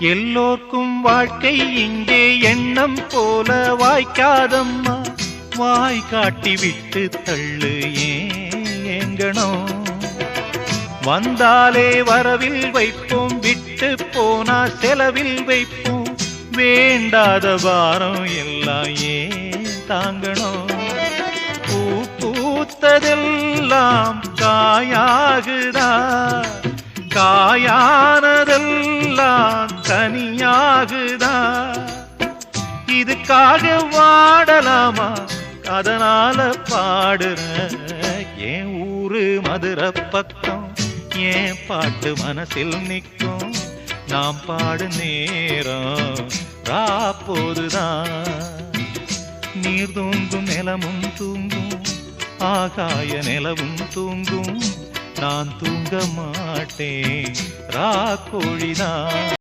எல்லோர்க்கும் வாழ்க்கை இங்கே எண்ணம் போல வாய்க்காதம்மா. வாய் காட்டி விட்டு தள்ளு ஏங்கணும். வந்தாலே வரவில் வைப்போம், விட்டு போனா செலவில் வைப்போம். வேண்டாத பாரம் எல்லாம் ஏன் தாங்கணும். பூ பூத்ததெல்லாம் காயாகுதா, காயானதெல்லாம் கனியாகுதா. இதுக்காக வாடலாமா, அதனால பாடுற. என் ஊரு மதுரை பக்கம், என் பாட்டு மனசில் நிற்கும். நாம் பாடு நேரம் ராப்போதுதான். நீர் தூங்கும் நிலமும் தூங்கும், ஆகாய நிலவும் தூங்கும். நான் தூங்க மாட்டேன், ராக்கோழிதான்.